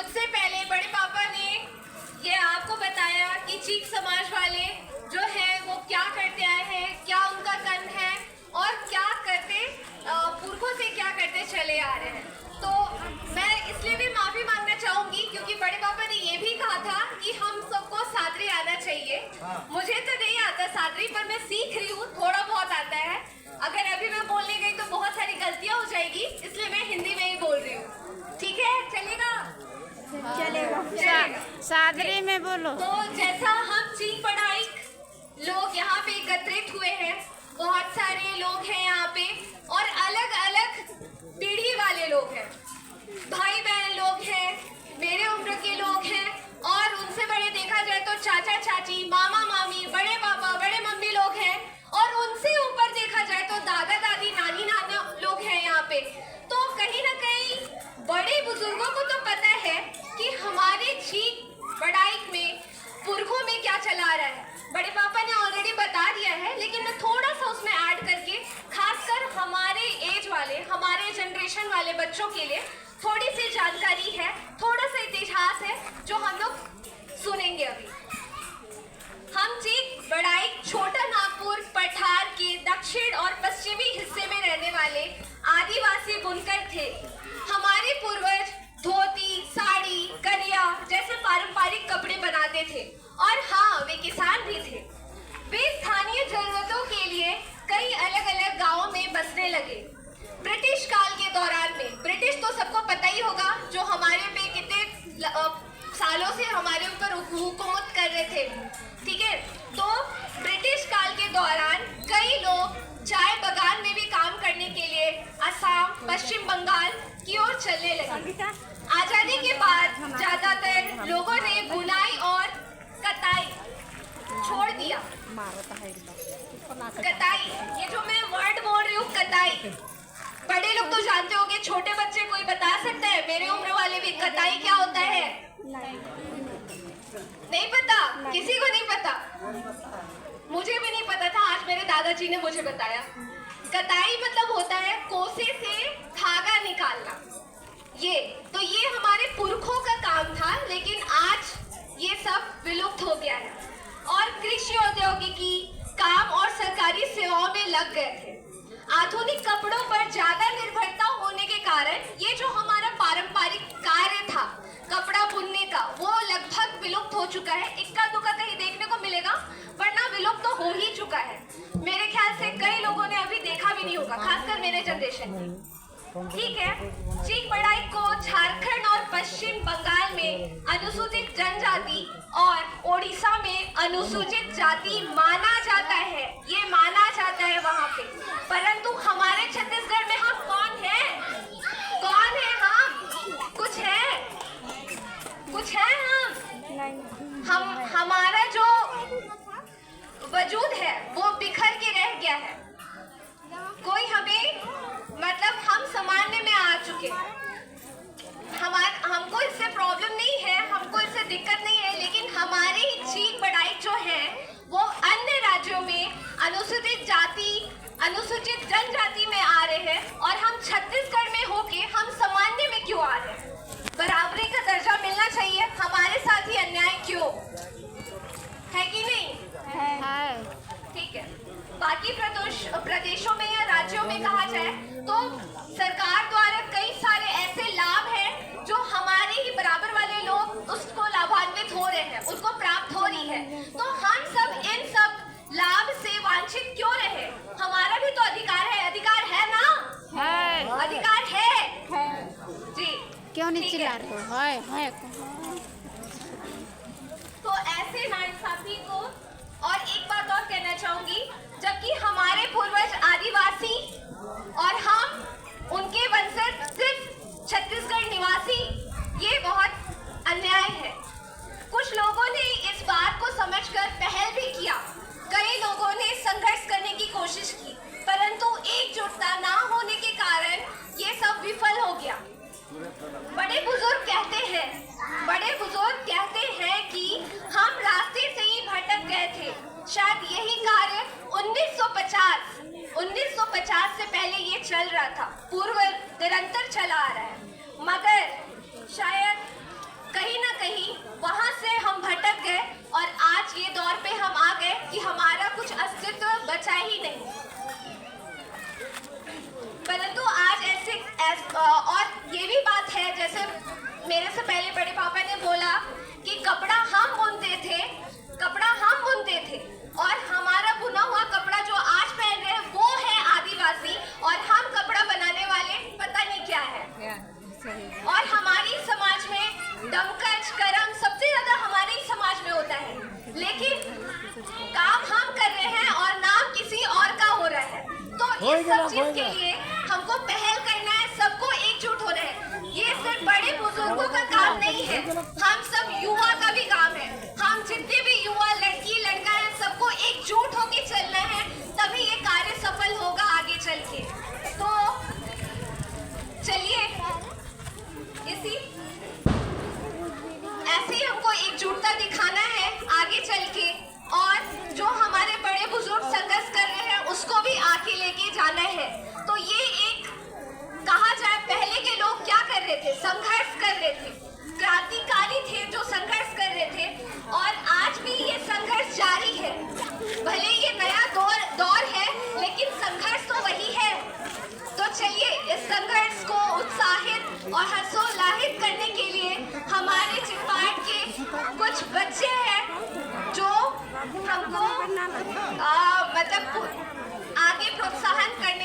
मुझसे पहले बड़े पापा ने ये आपको बताया कि चीक समाज वाले जो है वो क्या करते आए हैं, क्या उनका कर्म है और क्या करते पुरखों से क्या करते चले आ रहे हैं। तो मैं इसलिए भी माफी मांगना चाहूंगी क्योंकि बड़े पापा ने ये भी कहा था कि हम सबको सादरी आना चाहिए। मुझे तो नहीं आता सादरी, पर मैं सीख रही हूँ, थोड़ा बहुत आता है। अगर अभी मैं बोलने गई तो बहुत सारी गलतियां हो जाएगी, इसलिए मैं हिंदी में ही बोल रही हूँ। ठीक है, चलेगा? चलेगा। सादरी में बोलो। तो जैसा हम चीन पढ़ाई लोग यहाँ पे एकत्रित हुए हैं, बहुत सारे लोग हैं यहाँ पे और अलग अलग पीढ़ी वाले लोग हैं, भाई बहन लोग हैं, मेरे उम्र के लोग हैं और उनसे बड़े देखा जाए तो चाचा चाची, मामा मामी, बड़े पापा, बड़े मम्मी लोग हैं और उनसे ऊपर देखा जाए तो दादा दादी, नानी नाना लोग हैं यहाँ पे। तो कहीं ना कहीं बड़े बुजुर्गों को तो पता है कि हमारे चीक पढ़ाई में पुरखों में क्या चला रहा है। बड़े पापा ने ऑलरेडी बता दिया है, लेकिन मैं थोड़ा सा उसमें ऐड करके खासकर हमारे एज वाले, हमारे जनरेशन वाले बच्चों के लिए थोड़ी सी जानकारी है, थोड़ा सा इतिहास है जो हम लोग सुनेंगे अभी। हम चीक बड़ाई छोटा नागपुर पठार के दक्षिण और पश्चिमी हिस्से में रहने वाले आदिवासी बुनकर थे। हमारे पूर्वज धोती, साड़ी, करिया जैसे पारंपरिक कपड़े बनाते थे और हाँ, वे किसान भी थे। वे स्थानीय जरूरतों के लिए कई अलग अलग गांवों में बसने लगे। ब्रिटिश काल के दौरान में, ब्रिटिश तो सबको पता ही होगा जो हमारे पे कितने सालों से हमारे ऊपर हुकूमत कर रहे थे, ठीक है। तो ब्रिटिश काल के दौरान कई लोग चाय बागान में भी काम करने के लिए असम, पश्चिम बंगाल की ओर चलने लगे। आजादी के बाद ज्यादातर लोगों ने बुनाई और कताई छोड़ दिया। कताई, ये जो मैं वर्ड बोल रही हूँ कताई, बड़े लोग तो जानते होंगे, छोटे बच्चे कोई बता सकता है, मेरे उम्र वाले भी, कताई क्या होता है? नहीं पता? किसी को नहीं पता? मुझे भी नहीं पता था, आज मेरे दादाजी ने मुझे बताया। कताई मतलब होता है कोसे से धागा निकालना। ये हमारे पुरखों का काम था, लेकिन आज ये सब विलुप्त हो गया है और कृषि औद्योगिकी काम और सरकारी सेवाओं में लग गए थे। आधुनिक कपड़ों पर ज्यादा निर्भरता होने के कारण ये जो हमारा पारंपरिक कार्य था कपड़ा बुनने का, वो लगभग विलुप्त हो चुका है। इक्का दुक्का कहीं देखने को मिलेगा, वरना विलुप्त तो हो ही चुका है। मेरे ख्याल से कई लोगों ने अभी देखा भी नहीं होगा, खासकर मेरे जनरेशन में, ठीक है। चीक पढ़ाई को झारखंड और पश्चिम बंगाल में अनुसूचित जनजाति और ओडिशा में अनुसूचित जाति माना जाता है, ये माना जाता है वहाँ पे। परंतु हमारे छत्तीसगढ़ में हम कौन है? कौन है हम? कुछ है? कुछ है हम हमारा जो वजूद है वो बिखर के रह गया है। कोई हमें, मतलब हम सामान्य में आ चुके, हमको इससे प्रॉब्लम नहीं है, हमको इससे दिक्कत नहीं है, लेकिन हमारी चीक पढ़ाई जो है वो अन्य राज्यों में अनुसूचित जाति, अनुसूचित जनजाति में आ रहे हैं और हम छत्तीसगढ़ में होके हम सामान्य में क्यों आ रहे हैं? बराबरी का दर्जा मिलना चाहिए, हमारे साथ ही अन्याय क्यों है कि नहीं है? ठीक है। बाकी प्रदेशों में या राज्यों में कहा जाए तो सरकार द्वारा कई सारे ऐसे लाभ हैं जो हमारे ही बराबर वाले लोग उसको लाभान्वित हो रहे हैं, उनको प्राप्त हो रही है। तो हम सब इन सब लाभ से वांछित क्यों रहे? हमारा भी तो अधिकार है ना? है। अधिकार है जी। क्यों नहीं चिल्ला रहे हो? है। तो ऐसे नाइंसाफी को, और एक बात और कहना चाहूंगी, जबकि हमारे पूर्वज आदिवासी और हम उनके वंशज सिर्फ छत्तीसगढ़ निवासी, ये बहुत अन्याय है। कुछ लोगों ने इस बात को समझकर पहल भी किया, कई लोगों ने संघर्ष करने की कोशिश की, परंतु एकजुटता ना होने के कारण ये सब विफल हो गया। बड़े बुजुर्ग कहते हैं कि हम रास्ते से ही भटक गए थे। शायद यही कार्य 1950 से पहले ये चल रहा था, पूर्व निरंतर चला आ रहा है, मगर शायद से हम भटक गए और आज ये दौर पे हम आ गए कि हमारा कुछ अस्तित्व बचा ही नहीं। परंतु आज और ये भी बात है, जैसे मेरे से पहले बड़े पापा ने बोला कि कपड़ा हम बुनते थे और हमारा बुना हुआ कपड़ा जो आज पहन रहे हैं वो है आदिवासी, और हम कपड़ा बनाने वाले पता नहीं क्या है। और हमारी समाज में दमकच करम सबसे ज्यादा हमारे ही समाज में होता है, लेकिन काम हम कर रहे हैं और नाम किसी और का हो रहा है। तो इस सब चीज के लिए हमको पहल करना है, सबको एकजुट होना है। ये सिर्फ बड़े बुजुर्गों का काम नहीं है, हम सब युवा का भी काम है। हम जितने भी युवा लड़की लड़का है सबको एकजुट होके चलना है, तभी ये कार्य सफल होगा आगे चल के। तो चलिए ऐसे ही हमको एकजुटता दिखाना है आगे चल के, और जो हमारे बड़े बुजुर्ग संघर्ष कर रहे हैं उसको भी आगे लेके जाना है। तो ये एक कहा जाए, पहले के लोग क्या कर रहे थे, संघर्ष कर रहे थे, क्रांतिकारी थे जो संघर्ष कर रहे थे, और आज भी ये संघर्ष जारी है। भले ये नया दौर है लेकिन संघर्ष तो वही है। तो चलिए इस संघर्ष को उत्साहित और हर्षोल्लाहित करने के लिए हमारे चिटपाट के कुछ बच्चे हैं जो हमको मतलब आगे प्रोत्साहन करने